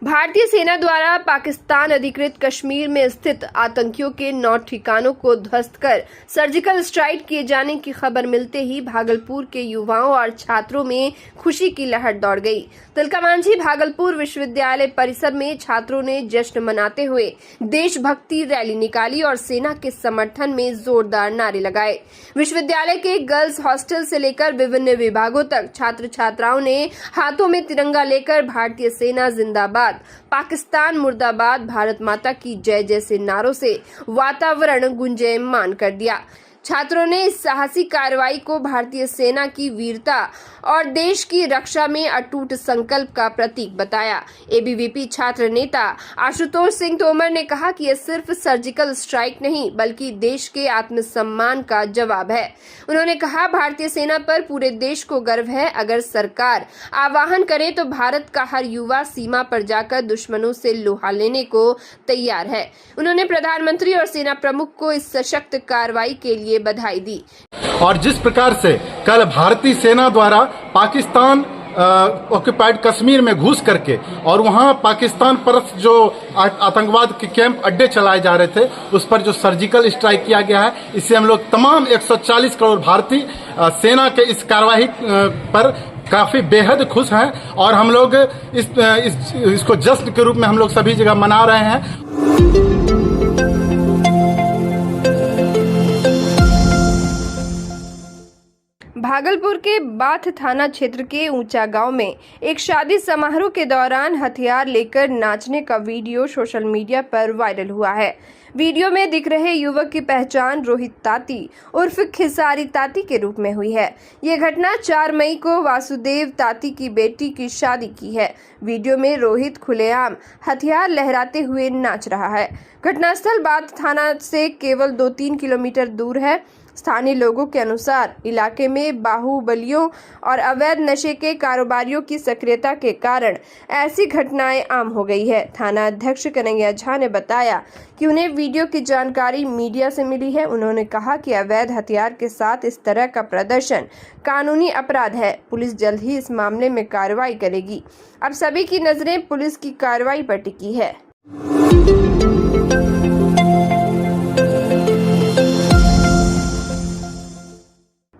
भारतीय सेना द्वारा पाकिस्तान अधिकृत कश्मीर में स्थित आतंकियों के 9 ठिकानों को ध्वस्त कर सर्जिकल स्ट्राइक किए जाने की खबर मिलते ही भागलपुर के युवाओं और छात्रों में खुशी की लहर दौड़ गई। तिलकामांझी भागलपुर विश्वविद्यालय परिसर में छात्रों ने जश्न मनाते हुए देशभक्ति रैली निकाली और सेना के समर्थन में जोरदार नारे लगाए। विश्वविद्यालय के गर्ल्स हॉस्टल से लेकर विभिन्न विभागों तक छात्र छात्राओं ने हाथों में तिरंगा लेकर भारतीय सेना जिंदाबाद, पाकिस्तान मुर्दाबाद, भारत माता की जय जैसे नारों से वातावरण गुंजायमान कर दिया। छात्रों ने इस साहसी कार्रवाई को भारतीय सेना की वीरता और देश की रक्षा में अटूट संकल्प का प्रतीक बताया। एबीवीपी छात्र नेता आशुतोष सिंह तोमर ने कहा कि यह सिर्फ सर्जिकल स्ट्राइक नहीं बल्कि देश के आत्मसम्मान का जवाब है। उन्होंने कहा, भारतीय सेना पर पूरे देश को गर्व है। अगर सरकार आह्वान करे तो भारत का हर युवा सीमा पर जाकर दुश्मनों से लोहा लेने को तैयार है। उन्होंने प्रधानमंत्री और सेना प्रमुख को इस सशक्त कार्रवाई के लिए बधाई दी। और जिस प्रकार से कल भारतीय सेना द्वारा पाकिस्तान ऑक्युपाइड कश्मीर में घुस करके और वहां पाकिस्तान परस्त जो आतंकवाद के कैंप अड्डे चलाए जा रहे थे उस पर जो सर्जिकल स्ट्राइक किया गया है, इससे हम लोग तमाम 140 करोड़ भारतीय सेना के इस कार्रवाई पर काफी बेहद खुश हैं और हम लोग इसको जश्न के रूप में हम लोग सभी जगह मना रहे हैं। भागलपुर के बाथ थाना क्षेत्र के ऊंचा गांव में एक शादी समारोह के दौरान हथियार लेकर नाचने का वीडियो सोशल मीडिया पर वायरल हुआ है। वीडियो में दिख रहे युवक की पहचान रोहित ताती उर्फ खिसारी ताती के रूप में हुई है। ये घटना 4 मई को वासुदेव ताती की बेटी की शादी की है। वीडियो में रोहित खुलेआम हथियार लहराते हुए नाच रहा है। घटनास्थल बाथ थाना से केवल 2-3 किलोमीटर दूर है। स्थानीय लोगों के अनुसार इलाके में बाहुबलियों और अवैध नशे के कारोबारियों की सक्रियता के कारण ऐसी घटनाएं आम हो गई है। थाना अध्यक्ष कन्हैया झा ने बताया कि उन्हें वीडियो की जानकारी मीडिया से मिली है। उन्होंने कहा कि अवैध हथियार के साथ इस तरह का प्रदर्शन कानूनी अपराध है। पुलिस जल्द ही इस मामले में कार्रवाई करेगी। अब सभी की नजरें पुलिस की कार्रवाई पर टिकी है।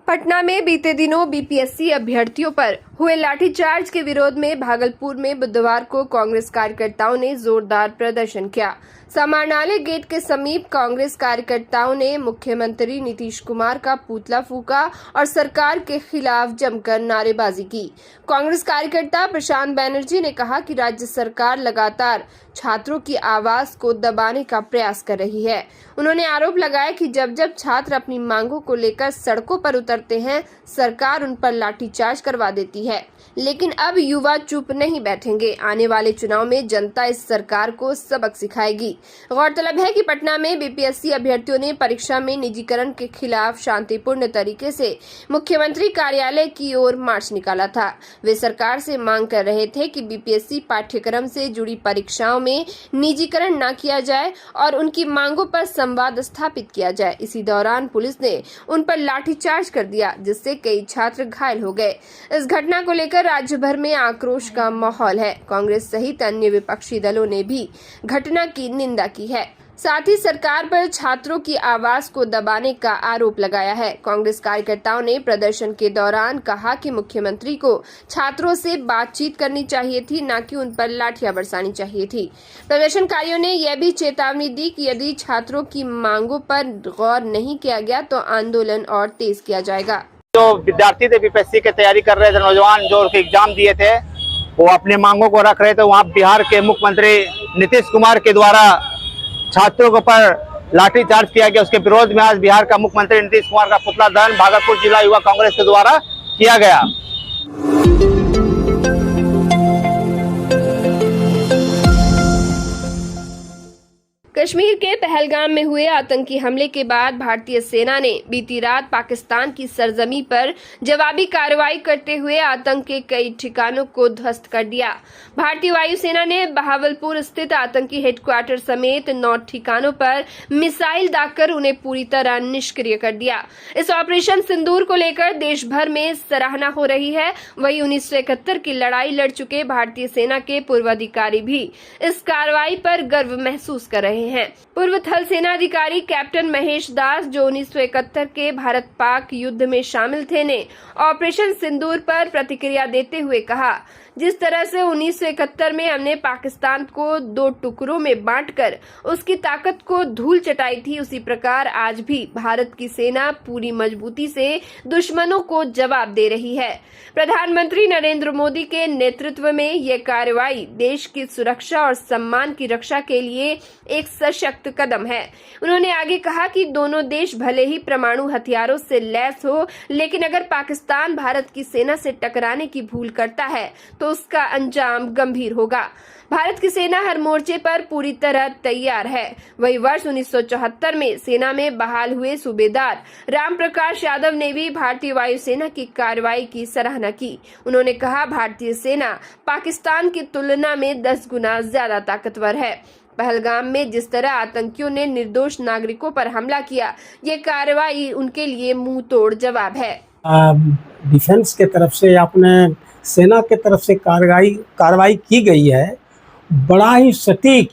पटना में बीते दिनों बीपीएससी अभ्यर्थियों पर हुए लाठीचार्ज के विरोध में भागलपुर में बुधवार को कांग्रेस कार्यकर्ताओं ने जोरदार प्रदर्शन किया। समाहरणालय गेट के समीप कांग्रेस कार्यकर्ताओं ने मुख्यमंत्री नीतीश कुमार का पुतला फूका और सरकार के खिलाफ जमकर नारेबाजी की। कांग्रेस कार्यकर्ता प्रशांत बैनर्जी ने कहा कि राज्य सरकार लगातार छात्रों की आवाज को दबाने का प्रयास कर रही है। उन्होंने आरोप लगाया कि जब जब छात्र अपनी मांगों को लेकर सड़कों पर उतरते हैं, सरकार उन पर लाठीचार्ज करवा देती है। लेकिन अब युवा चुप नहीं बैठेंगे। आने वाले चुनाव में जनता इस सरकार को सबक सिखाएगी। गौरतलब है कि पटना में बीपीएससी अभ्यर्थियों ने परीक्षा में निजीकरण के खिलाफ शांतिपूर्ण तरीके से मुख्यमंत्री कार्यालय की ओर मार्च निकाला था। वे सरकार से मांग कर रहे थे कि बीपीएससी पाठ्यक्रम से जुड़ी परीक्षाओं में निजीकरण न किया जाए और उनकी मांगों पर संवाद स्थापित किया जाए। इसी दौरान पुलिस ने उन पर लाठीचार्ज कर दिया, जिससे कई छात्र घायल हो गए। इस घटना को लेकर राज्य भर में आक्रोश का माहौल है। कांग्रेस सहित अन्य विपक्षी दलों ने भी घटना की निंदा की है। साथ ही सरकार पर छात्रों की आवाज को दबाने का आरोप लगाया है। कांग्रेस कार्यकर्ताओं ने प्रदर्शन के दौरान कहा कि मुख्यमंत्री को छात्रों से बातचीत करनी चाहिए थी, न कि उन पर लाठियां बरसानी चाहिए थी। प्रदर्शनकारियों ने यह भी चेतावनी दी कि यदि छात्रों की मांगों पर गौर नहीं किया गया तो आंदोलन और तेज किया जाएगा। जो विद्यार्थी थे बीपीएससी की तैयारी कर रहे थे, नौजवान जो एग्जाम दिए थे, वो अपनी मांगों को रख रहे थे। वहाँ बिहार के मुख्यमंत्री नीतीश कुमार के द्वारा छात्रों के ऊपर लाठीचार्ज किया गया। उसके विरोध में आज बिहार का मुख्यमंत्री नीतीश कुमार का पुतला दहन भागलपुर जिला युवा कांग्रेस के द्वारा किया गया। कश्मीर के पहलगाम में हुए आतंकी हमले के बाद भारतीय सेना ने बीती रात पाकिस्तान की सरजमी पर जवाबी कार्रवाई करते हुए आतंक के कई ठिकानों को ध्वस्त कर दिया। भारतीय वायुसेना ने बहावलपुर स्थित आतंकी हेडक्वार्टर समेत 9 ठिकानों पर मिसाइल दागकर उन्हें पूरी तरह निष्क्रिय कर दिया। इस ऑपरेशन सिंदूर को लेकर देश भर में सराहना हो रही है। वहीं 1971 की लड़ाई लड़ चुके भारतीय सेना के पूर्व अधिकारी भी इस कार्रवाई पर गर्व महसूस कर रहे हैं। पूर्व थल सेना अधिकारी कैप्टन महेश दास, जो 1971 के भारत पाक युद्ध में शामिल थे, ने ऑपरेशन सिंदूर पर प्रतिक्रिया देते हुए कहा, जिस तरह से 1971 में हमने पाकिस्तान को 2 टुकड़ों में बांटकर उसकी ताकत को धूल चटाई थी, उसी प्रकार आज भी भारत की सेना पूरी मजबूती से दुश्मनों को जवाब दे रही है। प्रधानमंत्री नरेंद्र मोदी के नेतृत्व में यह कार्रवाई देश की सुरक्षा और सम्मान की रक्षा के लिए एक सशक्त कदम है। उन्होंने आगे कहा कि दोनों देश भले ही परमाणु हथियारों से लैस हो, लेकिन अगर पाकिस्तान भारत की सेना से टकराने की भूल करता है तो उसका अंजाम गंभीर होगा। भारत की सेना हर मोर्चे पर पूरी तरह तैयार है। वही वर्ष 1974 में सेना में बहाल हुए सूबेदार राम प्रकाश यादव ने भी भारतीय वायुसेना की कार्रवाई की सराहना की। उन्होंने कहा, भारतीय सेना पाकिस्तान की तुलना में 10 गुना ज्यादा ताकतवर है। पहलगाम में जिस तरह आतंकियों ने निर्दोष नागरिकों पर हमला किया, ये कार्रवाई उनके लिए मुंह तोड़ जवाब है। डिफेंस के तरफ से, अपने सेना के तरफ से कार्रवाई की गई है, बड़ा ही सटीक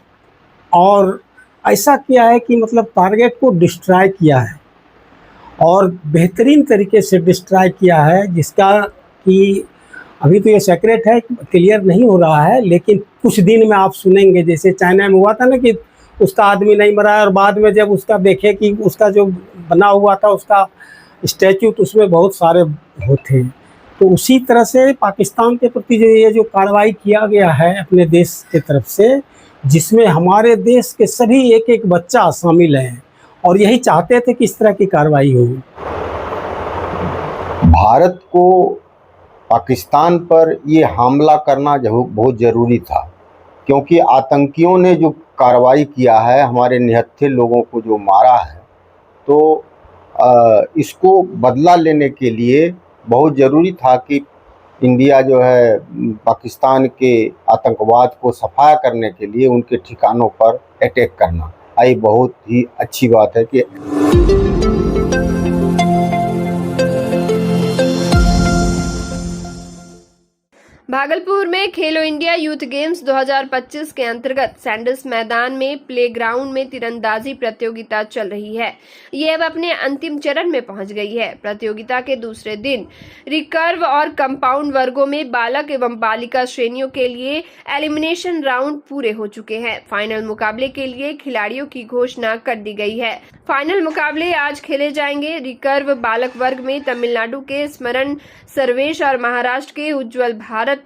और ऐसा किया है कि मतलब टारगेट को डिस्ट्रॉय किया है और बेहतरीन तरीके से डिस्ट्रॉय किया है, जिसका कि अभी तो ये सीक्रेट है, क्लियर नहीं हो रहा है, लेकिन कुछ दिन में आप सुनेंगे। जैसे चाइना में हुआ था ना कि उसका आदमी नहीं मरा और बाद में जब उसका देखे कि उसका जो बना हुआ था उसका स्टैच्यू, तो उसमें बहुत सारे होते। तो उसी तरह से पाकिस्तान के प्रति जो कार्रवाई किया गया है अपने देश के तरफ से, जिसमें हमारे देश के सभी एक बच्चा शामिल हैं और यही चाहते थे कि इस तरह की कार्रवाई हो। भारत को पाकिस्तान पर ये हमला करना बहुत ज़रूरी था, क्योंकि आतंकियों ने जो कार्रवाई किया है, हमारे निहत्थे लोगों को जो मारा है, तो इसको बदला लेने के लिए बहुत ज़रूरी था कि इंडिया जो है पाकिस्तान के आतंकवाद को सफाया करने के लिए उनके ठिकानों पर अटैक करना। ये बहुत ही अच्छी बात है कि भागलपुर में खेलो इंडिया यूथ गेम्स 2025 के अंतर्गत सैंडल्स मैदान में प्लेग्राउंड में तीरंदाजी प्रतियोगिता चल रही है। ये अब अपने अंतिम चरण में पहुंच गई है। प्रतियोगिता के दूसरे दिन रिकर्व और कंपाउंड वर्गों में बालक एवं बालिका श्रेणियों के लिए एलिमिनेशन राउंड पूरे हो चुके हैं। फाइनल मुकाबले के लिए खिलाड़ियों की घोषणा कर दी गई है। फाइनल मुकाबले आज खेले जाएंगे। रिकर्व बालक वर्ग में तमिलनाडु के स्मरण सर्वेश और महाराष्ट्र के उज्जवल भारत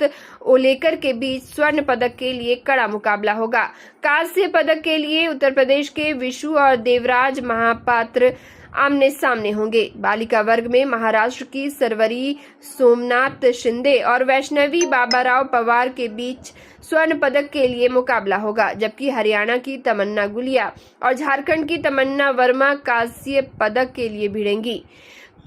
ओलेकर के बीच स्वर्ण पदक के लिए कड़ा मुकाबला होगा। कांस्य पदक के लिए उत्तर प्रदेश के विशु और देवराज महापात्र आमने सामने होंगे। बालिका वर्ग में महाराष्ट्र की सरवरी सोमनाथ शिंदे और वैष्णवी बाबाराव पवार के बीच स्वर्ण पदक के लिए मुकाबला होगा, जबकि हरियाणा की तमन्ना गुलिया और झारखंड की तमन्ना वर्मा कांस्य पदक के लिए भिड़ेंगी।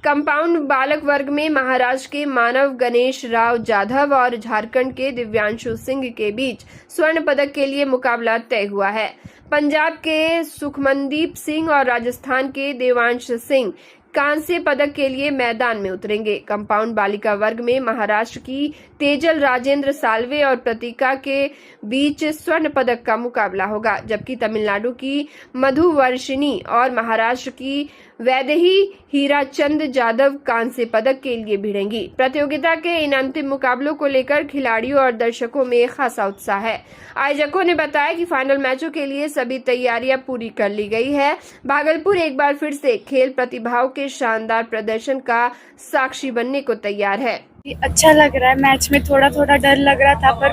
कंपाउंड बालक वर्ग में महाराष्ट्र के मानव गणेश राव जाधव और झारखंड के दिव्यांशु सिंह के बीच स्वर्ण पदक के लिए मुकाबला तय हुआ है। पंजाब के सुखमनदीप सिंह और राजस्थान के देवांश सिंह कांस्य पदक के लिए मैदान में उतरेंगे। कंपाउंड बालिका वर्ग में महाराष्ट्र की तेजल राजेंद्र साल्वे और प्रतीका के बीच स्वर्ण पदक का मुकाबला होगा, जबकि तमिलनाडु की मधु वर्षिनी और महाराष्ट्र की वैदेही हीराचंद जाधव कांस्य पदक के लिए भिड़ेंगी। प्रतियोगिता के इन अंतिम मुकाबलों को लेकर खिलाड़ियों और दर्शकों में खासा उत्साह है। आयोजकों ने बताया कि फाइनल मैचों के लिए सभी तैयारियां पूरी कर ली गई है। भागलपुर एक बार फिर से खेल प्रतिभाओं के शानदार प्रदर्शन का साक्षी बनने को तैयार है। अच्छा लग रहा है। मैच में थोड़ा डर लग रहा था, पर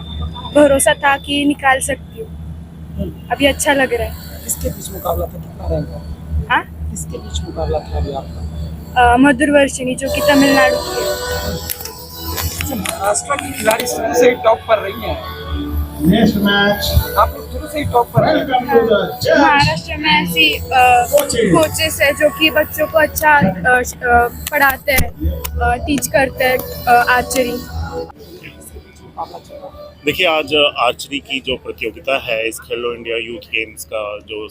भरोसा था कि निकाल सकती हूँ। अभी अच्छा लग रहा है। किसके बीच मुकाबला था, कितना रैंक है? हाँ, किसके बीच मुकाबला था अभी आपका? मधुर वर्षिनी, जो कि तमिलनाडु की है। महाराष्ट्र की खिलाड़ी शुरू से ही टॉप पर रही हैं, नेक्स्ट मैच आप लोग शुरू से ही टॉप पर हैं। महाराष्ट्र में ऐसी कोचेस है जो कि बच्चों को अच्छा पढ़ाते हैं, टीच करते हैं आर्चरी। देखिए, आज आर्चरी की जो प्रतियोगिता है, इस खेलो इंडिया यूथ गेम्स का जो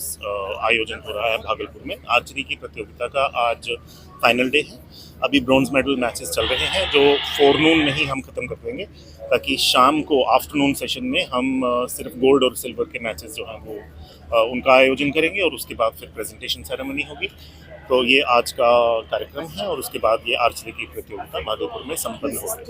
आयोजन हो रहा है भागलपुर में, आर्चरी की प्रतियोगिता का आज फाइनल डे है। अभी ब्रॉन्ज मेडल मैचेस चल रहे हैं जो फोरनून में ही हम ख़त्म कर देंगे, ताकि शाम को आफ्टरनून सेशन में हम सिर्फ गोल्ड और सिल्वर के मैचेस जो हैं वो उनका आयोजन करेंगे और उसके बाद फिर प्रेजेंटेशन सेरेमनी होगी। तो ये आज का कार्यक्रम है और उसके बाद ये आर्चरी की प्रतियोगिता भागलपुर में संपन्न होगी।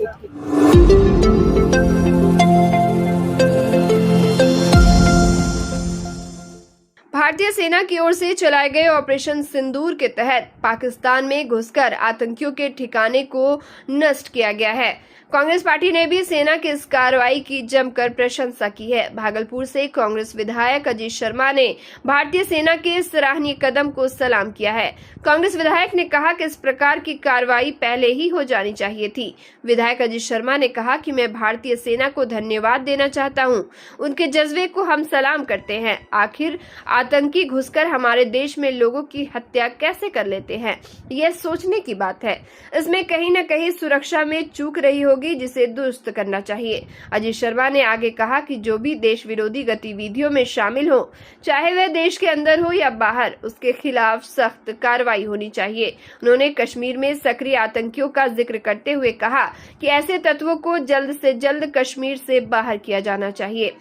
भारतीय सेना की ओर से चलाए गए ऑपरेशन सिंदूर के तहत पाकिस्तान में घुसकर आतंकियों के ठिकाने को नष्ट किया गया है। कांग्रेस पार्टी ने भी सेना की इस कार्रवाई की जमकर प्रशंसा की है। भागलपुर से कांग्रेस विधायक अजीत शर्मा ने भारतीय सेना के इस सराहनीय कदम को सलाम किया है। कांग्रेस विधायक ने कहा कि इस प्रकार की कार्रवाई पहले ही हो जानी चाहिए थी। विधायक अजीत शर्मा ने कहा कि मैं भारतीय सेना को धन्यवाद देना चाहता हूं। उनके जज्बे को हम सलाम करते हैं। आखिर आतंकी घुसकर हमारे देश में लोगों की हत्या कैसे कर लेते हैं, यह सोचने की बात है। इसमें कहीं न कहीं सुरक्षा में चूक रही होगी, जिसे दुरुस्त करना चाहिए। अजीत शर्मा ने आगे कहा कि जो भी देश विरोधी गतिविधियों में शामिल हो, चाहे वह देश के अंदर हो या बाहर, उसके खिलाफ सख्त कार्रवाई होनी चाहिए। उन्होंने कश्मीर में सक्रिय आतंकियों का जिक्र करते हुए कहा कि ऐसे तत्वों को जल्द से जल्द कश्मीर से बाहर किया जाना चाहिए।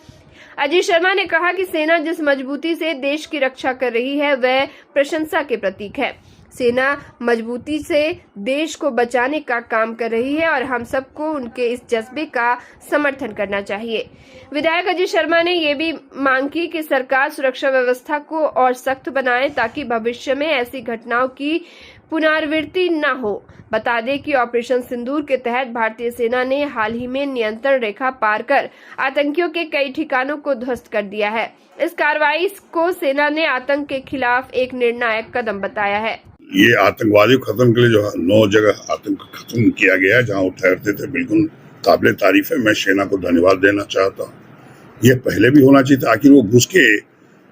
अजीत शर्मा ने कहा कि सेना जिस मजबूती से देश की रक्षा कर रही है, वह प्रशंसा के प्रतीक है। सेना मजबूती से देश को बचाने का काम कर रही है और हम सबको उनके इस जज्बे का समर्थन करना चाहिए। विधायक अजीत शर्मा ने ये भी मांग की कि सरकार सुरक्षा व्यवस्था को और सख्त बनाए ताकि भविष्य में ऐसी घटनाओं की पुनरावृत्ति न हो। बता दें कि ऑपरेशन सिंदूर के तहत भारतीय सेना ने हाल ही में नियंत्रण रेखा पार कर आतंकियों के कई ठिकानों को ध्वस्त कर दिया है। इस कार्रवाई को सेना ने आतंक के खिलाफ एक निर्णायक कदम बताया है। ये आतंकवादी खत्म के लिए जो 9 जगह आतंक खत्म किया गया है, जहाँ वो ठहरते थे, बिल्कुल काबिले तारीफ है। मैं सेना को धन्यवाद देना चाहता हूँ। ये पहले भी होना चाहिए था। आखिर वो घुस के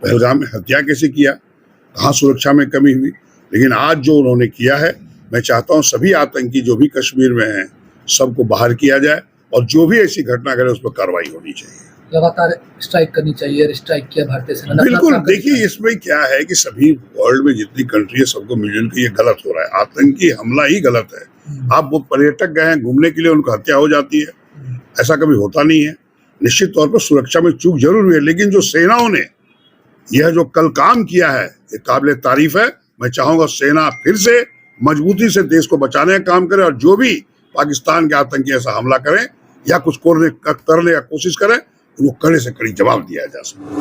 पहलगाम में हत्या कैसे किया, कहाँ सुरक्षा में कमी हुई। लेकिन आज जो उन्होंने किया है, मैं चाहता हूँ सभी आतंकी जो भी कश्मीर में हैं, सबको बाहर किया जाए और जो भी ऐसी घटना करे उस पर कार्रवाई होनी चाहिए। लगातार स्ट्राइक करनी चाहिए। स्ट्राइक किया भारतीय सेना। बिल्कुल, देखिए इसमें क्या है कि सभी वर्ल्ड में जितनी कंट्री है, सबको मिलजुल के ये गलत हो रहा है। आतंकी हमला ही गलत है। आप वो पर्यटक गए हैं घूमने के लिए, उनको हत्या हो जाती है, ऐसा कभी होता नहीं है। निश्चित तौर पर सुरक्षा में चूक जरूर हुई है, लेकिन जो सेनाओं ने यह जो कल काम किया है, ये काबिले तारीफ है। मैं चाहूंगा सेना फिर से मजबूती से देश को बचाने का काम करे और जो भी पाकिस्तान के आतंकी ऐसा हमला करें या कुछ करने का कोशिश करें, उनको कड़े से कड़ी जवाब दिया जा सके।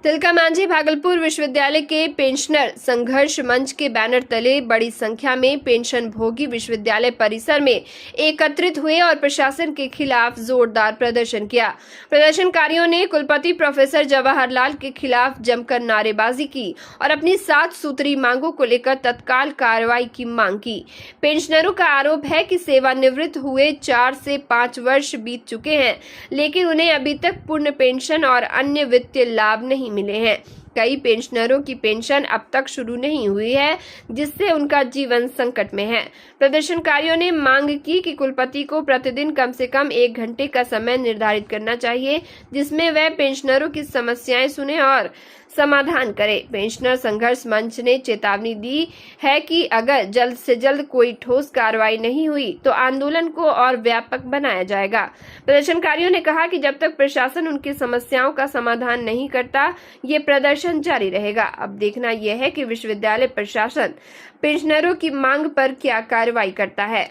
तिलका मांझी भागलपुर विश्वविद्यालय के पेंशनर संघर्ष मंच के बैनर तले बड़ी संख्या में पेंशन भोगी विश्वविद्यालय परिसर में एकत्रित हुए और प्रशासन के खिलाफ जोरदार प्रदर्शन किया। प्रदर्शनकारियों ने कुलपति प्रोफेसर जवाहरलाल के खिलाफ जमकर नारेबाजी की और अपनी 7 सूत्री मांगों को लेकर तत्काल कार्रवाई की मांग की। पेंशनरों का आरोप है कि सेवानिवृत्त हुए 4 से 5 वर्ष बीत चुके हैं, लेकिन उन्हें अभी तक पूर्ण पेंशन और अन्य वित्तीय लाभ नहीं मिले हैं। कई पेंशनरों की पेंशन अब तक शुरू नहीं हुई है, जिससे उनका जीवन संकट में है। प्रदर्शनकारियों ने मांग की कि कुलपति को प्रतिदिन कम से कम 1 घंटे का समय निर्धारित करना चाहिए, जिसमें वह पेंशनरों की समस्याएं सुने और समाधान करे। पेंशनर संघर्ष मंच ने चेतावनी दी है कि अगर जल्द से जल्द कोई ठोस कार्रवाई नहीं हुई तो आंदोलन को और व्यापक बनाया जाएगा। प्रदर्शनकारियों ने कहा कि जब तक प्रशासन उनकी समस्याओं का समाधान नहीं करता, ये प्रदर्शन जारी रहेगा। अब देखना यह है कि विश्वविद्यालय प्रशासन पेंशनरों की मांग पर क्या कार्रवाई करता है।